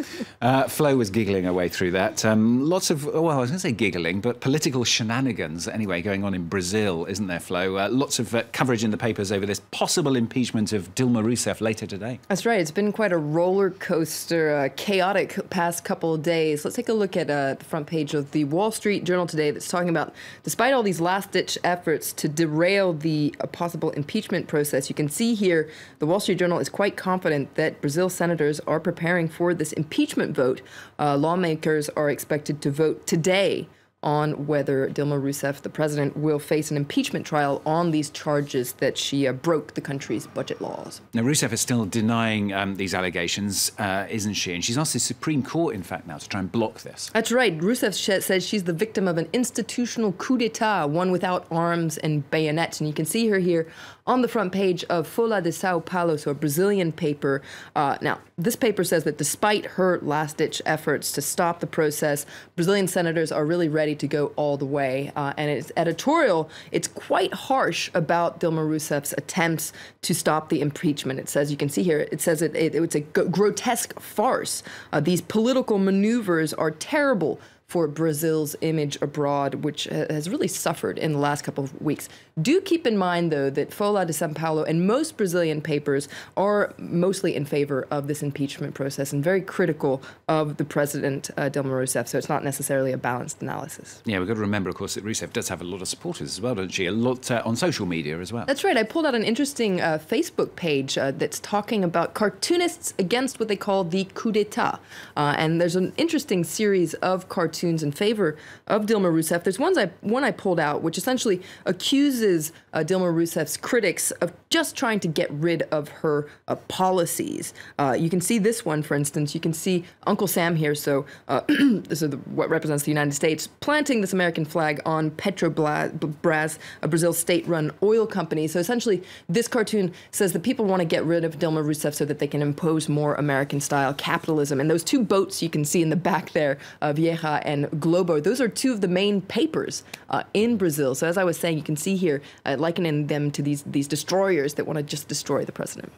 Flo was giggling her way through that. Lots of, well, I was going to say giggling, but political shenanigans anyway going on in Brazil, isn't there, Flo? Lots of coverage in the papers over this possible impeachment of Dilma Rousseff later today. That's right. It's been quite a roller coaster, chaotic past couple of days. Let's take a look at the front page of the Wall Street Journal today that's talking about, despite all these last-ditch efforts to derail the possible impeachment process, you can see here the Wall Street Journal is quite confident that Brazil senators are preparing for this impeachment vote. Lawmakers are expected to vote today on whether Dilma Rousseff, the president, will face an impeachment trial on these charges that she broke the country's budget laws. Now, Rousseff is still denying these allegations, isn't she? And she's asked the Supreme Court, in fact, now to try and block this. That's right. Rousseff says she's the victim of an institutional coup d'etat, one without arms and bayonets. And you can see her here on the front page of Folha de Sao Paulo, so a Brazilian paper. Now, this paper says that despite her last-ditch efforts to stop the process, Brazilian senators are really ready to go all the way. And its editorial, it's quite harsh about Dilma Rousseff's attempts to stop the impeachment. It says, you can see here, it says it's a grotesque farce. These political maneuvers are terrible for Brazil's image abroad, which has really suffered in the last couple of weeks. Do keep in mind, though, that Folha de Sao Paulo and most Brazilian papers are mostly in favor of this impeachment process and very critical of the president, Dilma Rousseff, so it's not necessarily a balanced analysis. Yeah, we've got to remember, of course, that Rousseff does have a lot of supporters as well, doesn't she? A lot on social media as well. That's right. I pulled out an interesting Facebook page that's talking about cartoonists against what they call the coup d'etat. And there's an interesting series of cartoons in favor of Dilma Rousseff. There's one I pulled out which essentially accuses Dilma Rousseff's critics of just trying to get rid of her policies. You can see this one, for instance. You can see Uncle Sam here, so this is what represents the United States, planting this American flag on Petrobras, a Brazil state-run oil company. So essentially, this cartoon says that people want to get rid of Dilma Rousseff so that they can impose more American-style capitalism. And those two boats you can see in the back there, Vieja and Globo, those are two of the main papers in Brazil. So as I was saying, you can see here, likening them to these destroyers that want to just destroy the president.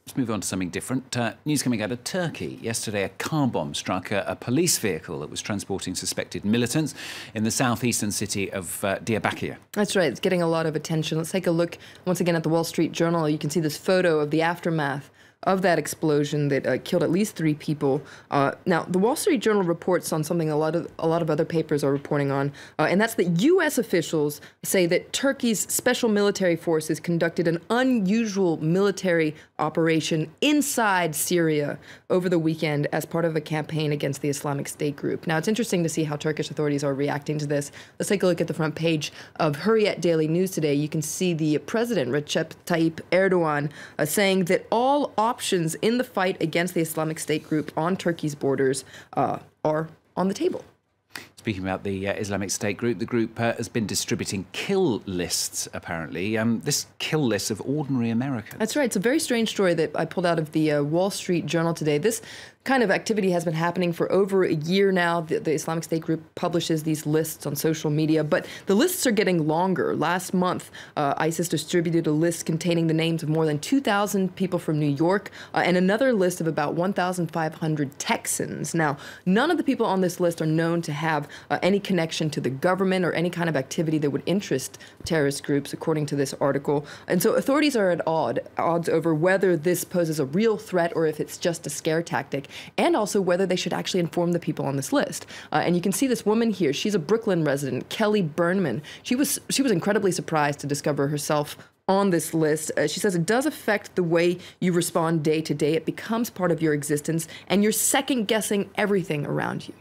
Let's move on to something different. News coming out of Turkey. Yesterday, a car bomb struck a police vehicle that was transporting suspected militants in the southeastern city of Diyarbakir. That's right. It's getting a lot of attention. Let's take a look once again at the Wall Street Journal. You can see this photo of the aftermath of that explosion that killed at least 3 people. Now, the Wall Street Journal reports on something a lot of other papers are reporting on, and that's that U.S. officials say that Turkey's special military forces conducted an unusual military operation inside Syria over the weekend as part of a campaign against the Islamic State group. Now, it's interesting to see how Turkish authorities are reacting to this. Let's take a look at the front page of Hurriyet Daily News today. You can see the president, Recep Tayyip Erdogan, saying that all options in the fight against the Islamic State group on Turkey's borders are on the table. Speaking about the Islamic State group, the group has been distributing kill lists, apparently. This kill list of ordinary Americans. That's right. It's a very strange story that I pulled out of the Wall Street Journal today. This kind of activity has been happening for over a year now. The Islamic State group publishes these lists on social media, but the lists are getting longer. Last month, ISIS distributed a list containing the names of more than 2,000 people from New York and another list of about 1,500 Texans. Now, none of the people on this list are known to have any connection to the government or any kind of activity that would interest terrorist groups, according to this article. And so authorities are at odds over whether this poses a real threat or if it's just a scare tactic, and also whether they should actually inform the people on this list. And you can see this woman here. She's a Brooklyn resident, Kelly Burnman. She was incredibly surprised to discover herself on this list. She says it does affect the way you respond day to day. It becomes part of your existence, and you're second-guessing everything around you.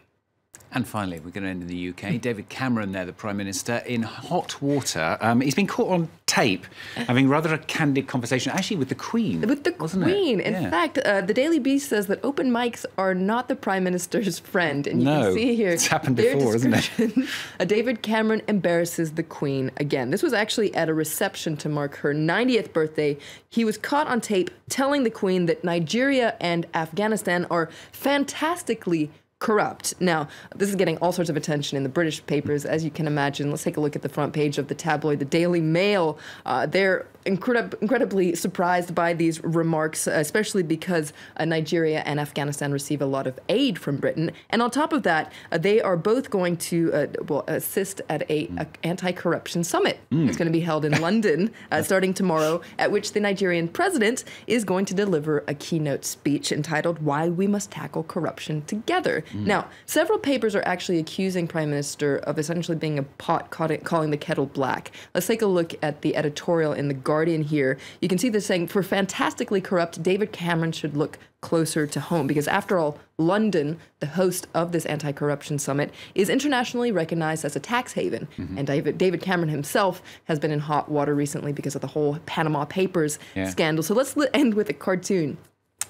And finally, we're going to end in the UK. David Cameron there, the Prime Minister, in hot water. He's been caught on tape having rather a candid conversation, actually with the Queen. With the Queen. In fact, the Daily Beast says that open mics are not the Prime Minister's friend. And you can see here, it's happened before, isn't it? David Cameron embarrasses the Queen again. This was actually at a reception to mark her 90th birthday. He was caught on tape telling the Queen that Nigeria and Afghanistan are fantastically corrupt. Now, this is getting all sorts of attention in the British papers, as you can imagine. Let's take a look at the front page of the tabloid, the Daily Mail. They're incredibly surprised by these remarks, especially because Nigeria and Afghanistan receive a lot of aid from Britain. And on top of that, they are both going to assist at a anti-corruption summit. It's going to be held in London starting tomorrow, at which the Nigerian president is going to deliver a keynote speech entitled "Why We Must Tackle Corruption Together." Now, several papers are actually accusing Prime Minister of essentially being a pot calling the kettle black. Let's take a look at the editorial in The Guardian here. You can see this saying, "For fantastically corrupt, David Cameron should look closer to home," because after all, London, the host of this anti-corruption summit, is internationally recognized as a tax haven. And David Cameron himself has been in hot water recently because of the whole Panama Papers scandal. So let's end with a cartoon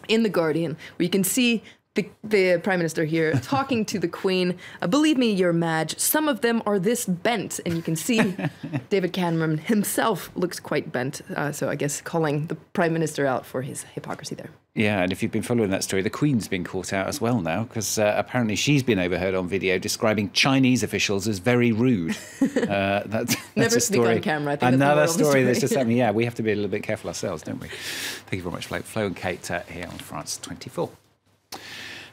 in The Guardian where you can see the Prime Minister here talking to the Queen. "Believe me, Your Madge, some of them are this bent." And you can see David Cameron himself looks quite bent. So I guess calling the Prime Minister out for his hypocrisy there. Yeah, and if you've been following that story, the Queen's been caught out as well now, because apparently she's been overheard on video describing Chinese officials as very rude. That's Never a speak story. on camera. I think Another that's the moral of the story that's just happening. Yeah, we have to be a little bit careful ourselves, don't we? Thank you very much, Flo and Kate, here on France 24.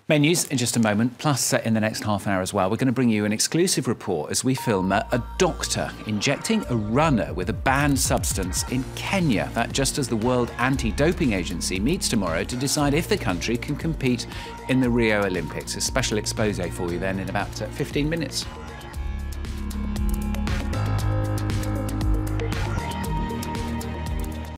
Main news in just a moment, plus in the next half hour as well, we're going to bring you an exclusive report as we film a doctor injecting a runner with a banned substance in Kenya. That just as the World Anti-Doping Agency meets tomorrow to decide if the country can compete in the Rio Olympics. A special expose for you then in about 15 minutes.